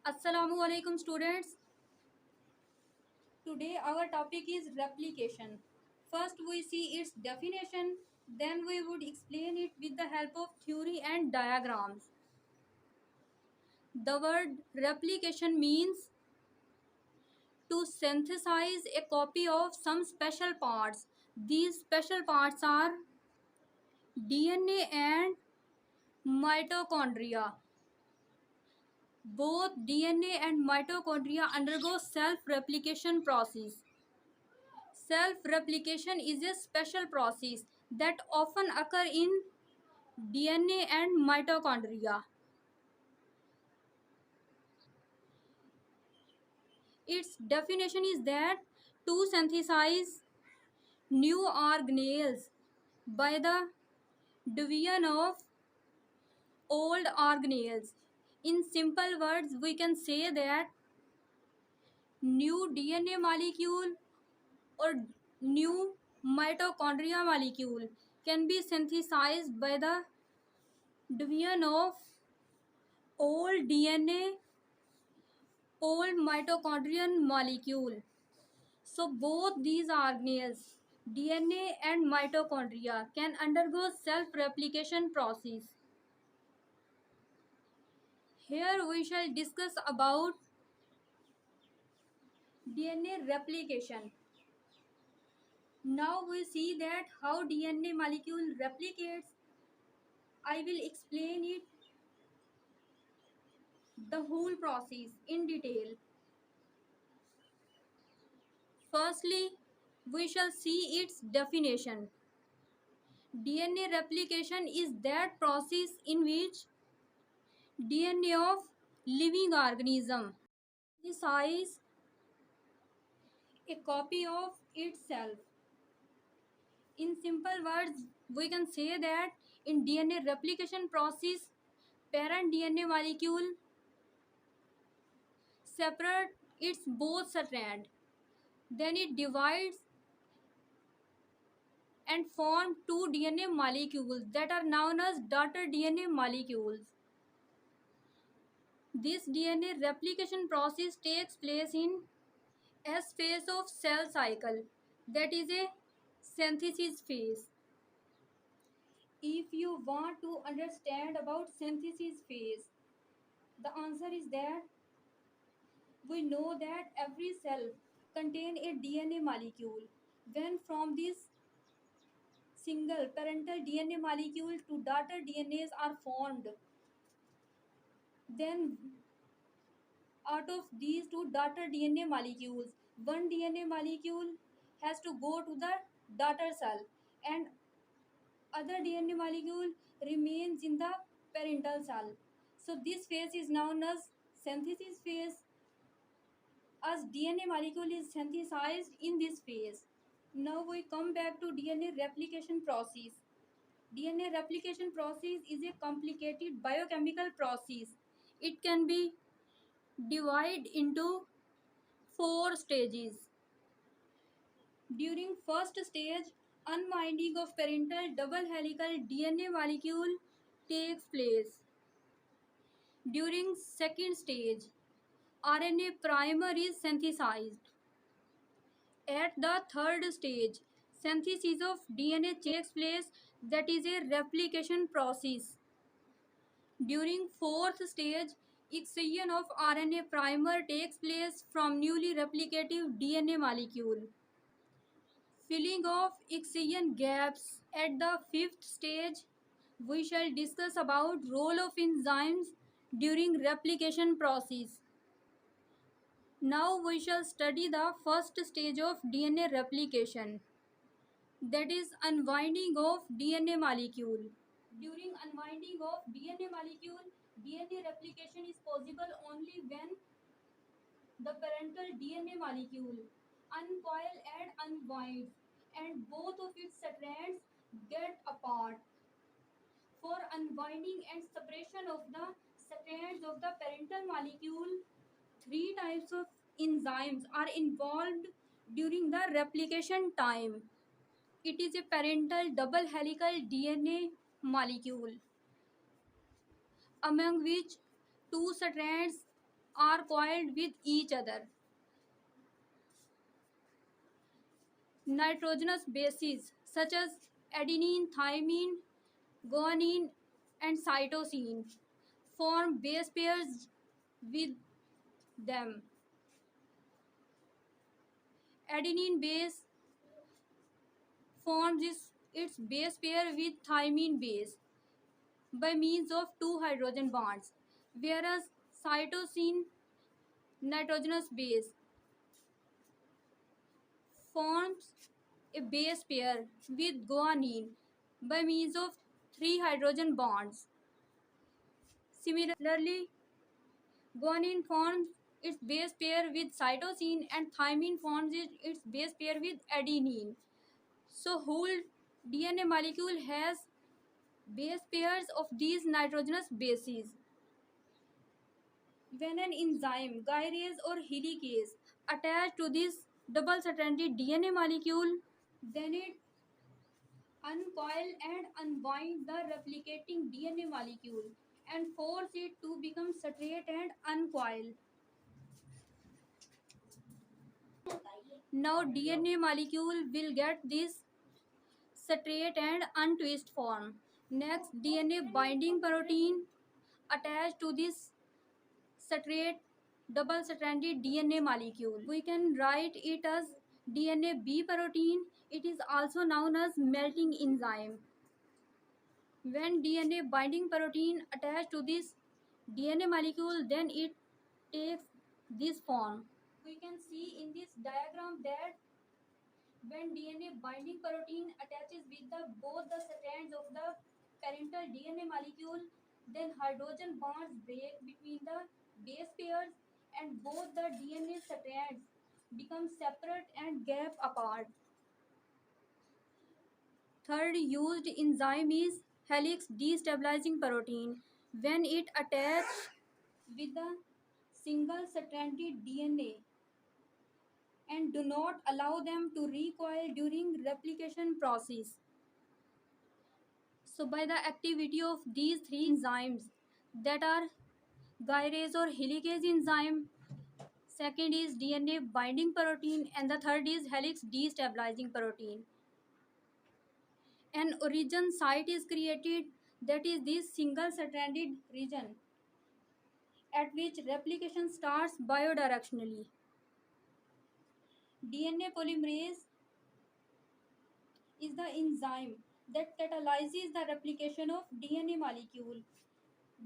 Assalamu alaikum students. Today our topic is replication. First we see its definition, then we would explain it with the help of theory and diagrams. The word replication means to synthesize a copy of some special parts. These special parts are DNA and mitochondria. Both DNA and mitochondria undergo self-replication process. Self-replication is a special process that often occur in DNA and mitochondria. Its definition is that to synthesize new organelles by the division of old organelles. In simple words, we can say that new DNA molecule or new mitochondria molecule can be synthesized by the division of old DNA, old mitochondrial molecule. So both these organelles, DNA and mitochondria, can undergo self-replication process. Here we shall discuss about DNA replication. Now we see that how DNA molecule replicates. I will explain it the whole process in detail. Firstly, we shall see its definition. DNA replication is that process in which DNA of living organism synthesize a copy of itself. In simple words, we can say that in DNA replication process, parent DNA molecule separate its both strand. Then it divides and form two DNA molecules that are known as daughter DNA molecules. This DNA replication process takes place in S phase of cell cycle, that is a synthesis phase. If you want to understand about synthesis phase, the answer is that we know that every cell contain a DNA molecule. When from this single parental DNA molecule to daughter DNAs are formed, then out of these two daughter DNA molecules, one DNA molecule has to go to the daughter cell and other DNA molecule remains in the parental cell. So this phase is known as synthesis phase, as DNA molecule is synthesized in this phase. Now we come back to DNA replication process. DNA replication process is a complicated biochemical process. It can be divided into four stages. During first stage, unwinding of parental double helical DNA molecule takes place. During second stage, RNA primer is synthesized. At the third stage, synthesis of DNA takes place, that is a replication process. During fourth stage, excision of RNA primer takes place from newly replicative DNA molecule. Filling of excision gaps. At the fifth stage, we shall discuss about role of enzymes during replication process. Now we shall study the first stage of DNA replication, that is unwinding of DNA molecule. During unwinding of DNA molecule, DNA replication is possible only when the parental DNA molecule uncoil and unwinds and both of its strands get apart. For unwinding and separation of the strands of the parental molecule, three types of enzymes are involved during the replication time. It is a parental double helical DNA molecule, among which two strands are coiled with each other. Nitrogenous bases such as adenine, thymine, guanine, and cytosine form base pairs with them. Adenine base forms its base pair with thymine base by means of two hydrogen bonds, whereas cytosine nitrogenous base forms a base pair with guanine by means of three hydrogen bonds. Similarly, guanine forms its base pair with cytosine and thymine forms its base pair with adenine. So whole DNA molecule has base pairs of these nitrogenous bases. When an enzyme, gyrase or helicase attach to this double-stranded DNA molecule, then it uncoil and unbind the replicating DNA molecule and force it to become straight and uncoil. Now DNA molecule will get this straight and untwist form. Next, DNA binding protein attached to this straight double-stranded DNA molecule. We can write it as DNA B protein. It is also known as melting enzyme. When DNA binding protein attached to this DNA molecule, then it takes this form. We can see in this diagram that when DNA binding protein attaches with both the strands of the parental DNA molecule, then hydrogen bonds break between the base pairs and both the DNA strands become separate and gap apart. Third used enzyme is helix destabilizing protein. When it attaches with the single stranded DNA and do not allow them to recoil during replication process. So by the activity of these three enzymes that are gyrase or helicase enzyme, second is DNA binding protein, and the third is helix destabilizing protein. An origin site is created, that is this single stranded region at which replication starts biodirectionally. DNA polymerase is the enzyme that catalyzes the replication of DNA molecule.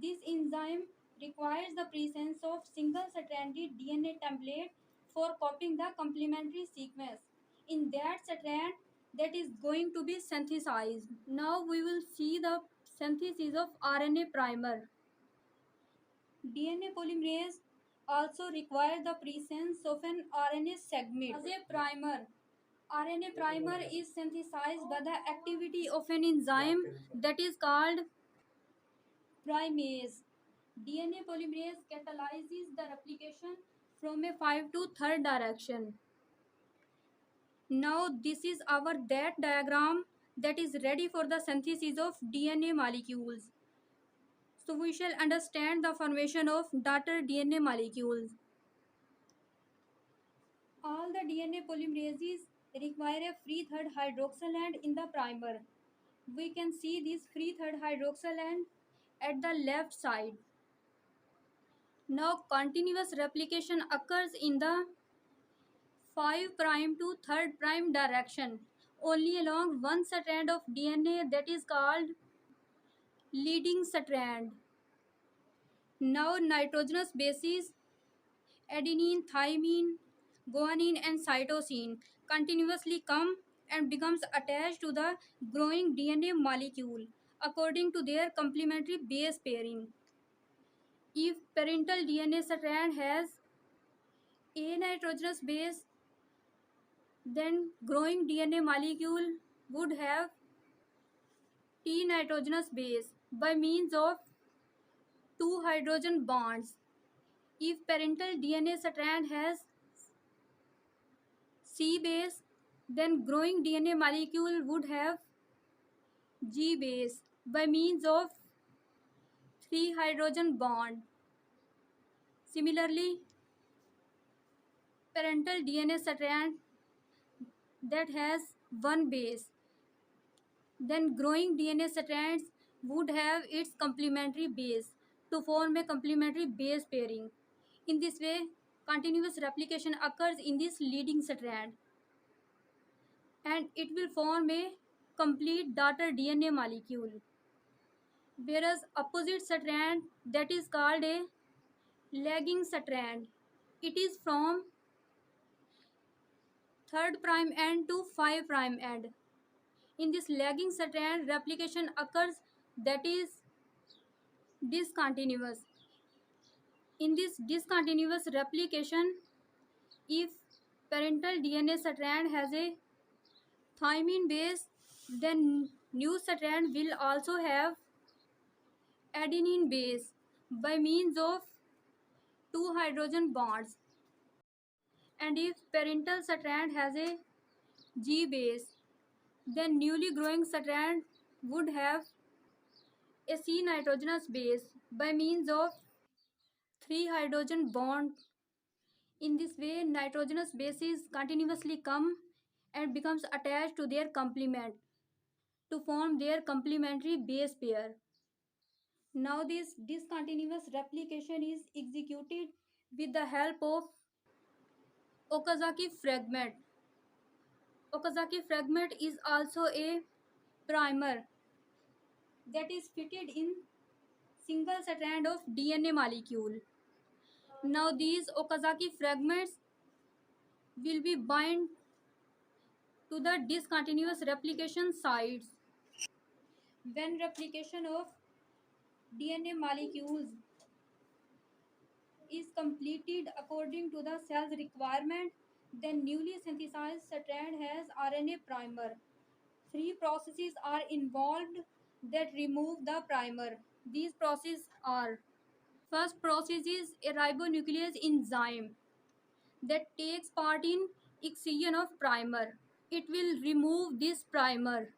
This enzyme requires the presence of single-stranded DNA template for copying the complementary sequence in that strand that is going to be synthesized. Now we will see the synthesis of RNA primer. DNA polymerase also requires the presence of an RNA segment. As a primer, RNA primer is synthesized by the activity of an enzyme that is called primase. DNA polymerase catalyzes the replication from a 5 to 3rd direction. Now this is our that diagram that is ready for the synthesis of DNA molecules. So we shall understand the formation of daughter DNA molecules. All the DNA polymerases require a free third hydroxyl end in the primer. We can see this free third hydroxyl end at the left side. Now continuous replication occurs in the 5' to 3' direction only along one strand of DNA that is called leading strand. Now nitrogenous bases adenine, thymine, guanine and cytosine continuously come and becomes attached to the growing DNA molecule according to their complementary base pairing. If parental DNA strand has a nitrogenous base, then growing DNA molecule would have T nitrogenous base by means of two hydrogen bonds. If parental DNA strand has C base, then growing DNA molecule would have G base by means of three hydrogen bond. Similarly, parental DNA strand that has one base, then growing DNA strands would have its complementary base to form a complementary base pairing. In this way, continuous replication occurs in this leading strand and it will form a complete daughter DNA molecule. Whereas opposite strand that is called a lagging strand, it is from 3rd prime end to 5 prime end. In this lagging strand, replication occurs that is discontinuous. In this discontinuous replication, if parental DNA strand has a thymine base, then new strand will also have adenine base by means of two hydrogen bonds. And if parental strand has a G base, then newly growing strand would have a C nitrogenous base by means of three hydrogen bond. In this way, nitrogenous bases continuously come and becomes attached to their complement to form their complementary base pair. Now this discontinuous replication is executed with the help of Okazaki fragment. Okazaki fragment is also a primer that is fitted in single strand of DNA molecule. Now these Okazaki fragments will be bind to the discontinuous replication sites. When replication of DNA molecules is completed according to the cell's requirement, then newly synthesized strand has RNA primer. Three processes are involved that remove the primer. These processes are: first process is a ribonuclease enzyme that takes part in excision of primer. It will remove this primer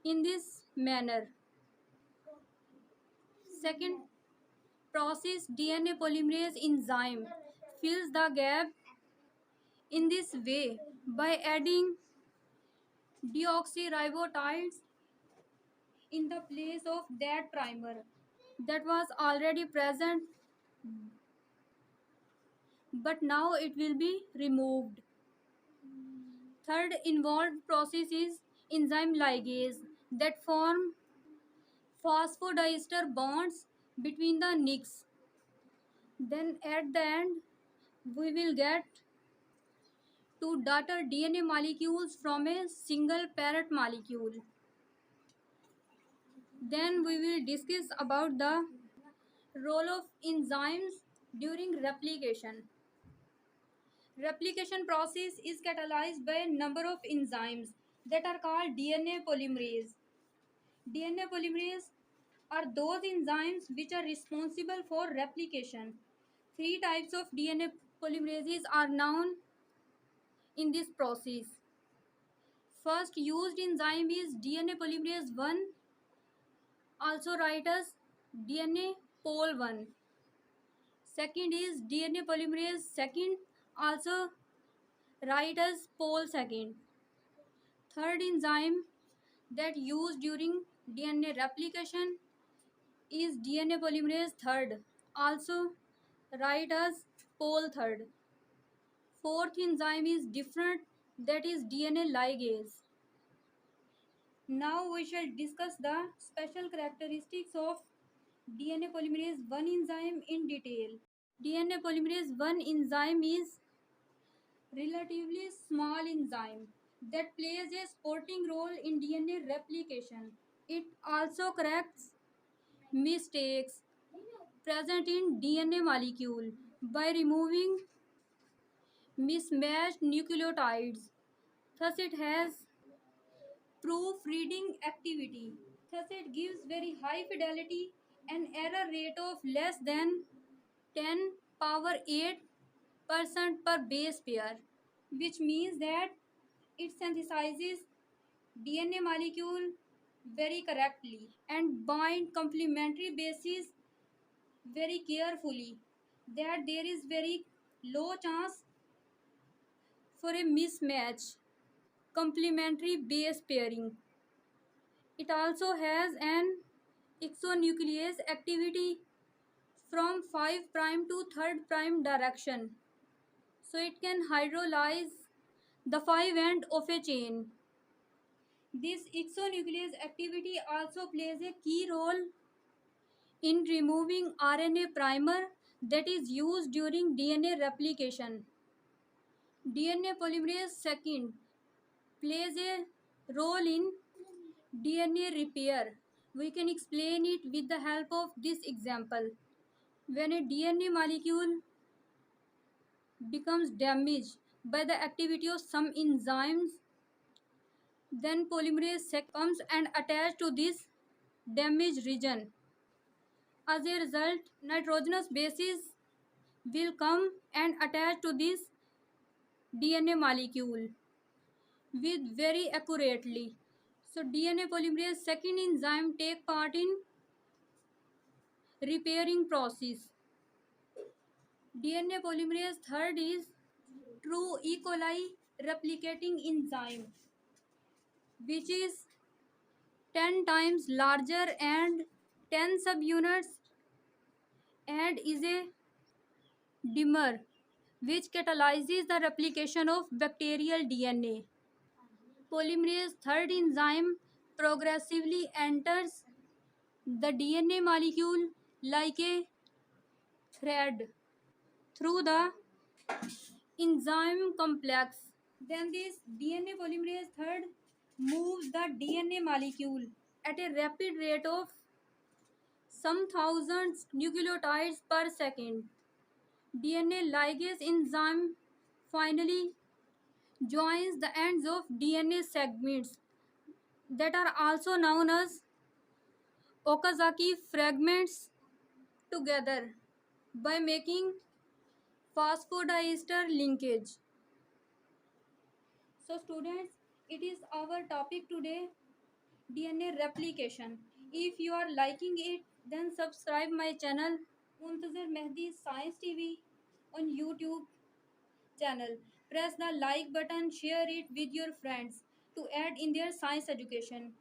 in this manner. Second process, DNA polymerase enzyme fills the gap in this way by adding deoxyribotides in the place of that primer that was already present, but now it will be removed. Third involved process is enzyme ligase that form phosphodiester bonds between the nicks. Then at the end, we will get two daughter DNA molecules from a single parent molecule. Then we will discuss about the role of enzymes during replication. Replication process is catalyzed by a number of enzymes that are called DNA polymerase. DNA polymerase are those enzymes which are responsible for replication. Three types of DNA polymerases are known in this process. First used enzyme is DNA polymerase 1, also write as DNA pol 1. Second is DNA polymerase 2, also write as pol 2. Third enzyme that used during DNA replication is DNA polymerase 3, also write as pol 3. Fourth enzyme is different, that is DNA ligase. Now we shall discuss the special characteristics of DNA polymerase 1 enzyme in detail. DNA polymerase 1 enzyme is relatively small enzyme that plays a supporting role in DNA replication. It also corrects mistakes present in DNA molecule by removing mismatched nucleotides. Thus it has proofreading activity. Thus it gives very high fidelity and error rate of less than 10 power 8% per base pair, which means that it synthesizes DNA molecule very correctly and bind complementary bases very carefully that there is very low chance for a mismatch complementary base pairing. It also has an exonuclease activity from 5' to 3' direction, so it can hydrolyze the 5 end of a chain. This exonuclease activity also plays a key role in removing RNA primer that is used during DNA replication. DNA polymerase second plays a role in DNA repair. We can explain it with the help of this example. When a DNA molecule becomes damaged by the activity of some enzymes, then polymerase comes and attach to this damaged region. As a result, nitrogenous bases will come and attach to this DNA molecule with very accurately. So DNA polymerase second enzyme take part in repairing process. DNA polymerase third is true E. coli replicating enzyme, which is 10 times larger and 10 subunits, and is a dimer which catalyzes the replication of bacterial DNA. Polymerase third enzyme progressively enters the DNA molecule like a thread through the enzyme complex. Then this DNA polymerase third moves the DNA molecule at a rapid rate of some thousands nucleotides per second. DNA ligase enzyme finally joins the ends of DNA segments that are also known as Okazaki fragments together by making phosphodiester linkage. So students, it is our topic today, DNA replication. If you are liking it, then subscribe my channel Muntazir Mehdi Science TV on YouTube channel. Press the like button, share it with your friends to add in their science education.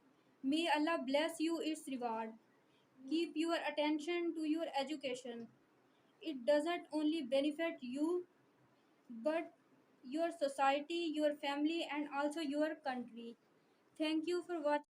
May Allah bless you its reward. Keep your attention to your education. It doesn't only benefit you but your society, your family, and also your country. Thank you for watching.